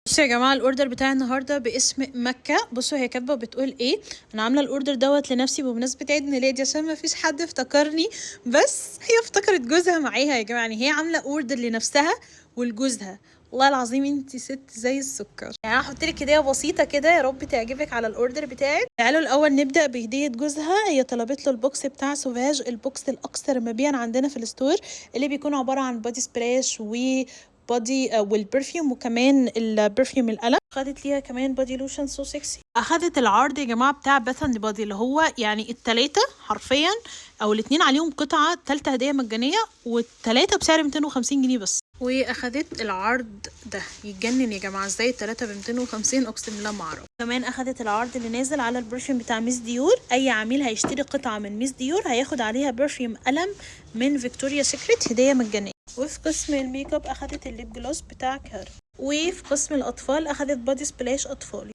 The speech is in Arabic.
بصوا يا جماعه، الاوردر بتاع النهارده باسم مكه. بصوا هي كاتبه بتقول ايه. انا عامله الاوردر دوت لنفسي بمناسبه عيد ميلادي عشان ما فيش حد افتكرني، بس هي افتكرت جوزها معاها يا جماعه. يعني هي عامله اوردر لنفسها ولجوزها. والله العظيم انتي ست زي السكر. يعني انا هحط لك هديه بسيطه كده، يا رب تعجبك على الاوردر بتاعك. تعالوا الاول نبدا بهديه جوزها. هي طلبت له البوكس بتاع سوفاج، البوكس الاكثر مبيعا عندنا في الستور، اللي بيكون عباره عن بودي سبراش بودي والبرفيوم، وكمان البرفيوم القلم. خدت ليها كمان بودي لوشن سو سكسي. اخدت العرض يا جماعه بتاع باث اند بودي، اللي هو يعني التلاته حرفيا او الاتنين عليهم قطعه، تالته هديه مجانيه، والتلاته بسعر 250 جنيه بس. واخدت العرض ده يتجنن يا جماعه، ازاي التلاته ب 250؟ اقسم بالله ما اعرف. كمان اخدت العرض اللي نازل على البرفيوم بتاع ميس ديور. اي عميل هيشتري قطعه من ميس ديور هياخد عليها برفيوم قلم من فيكتوريا سيكريت هديه مجانيه. وفي قسم الميك اب اخدت الليب جلوس بتاع كار. وفي قسم الاطفال اخدت بودي سبلاش اطفالي.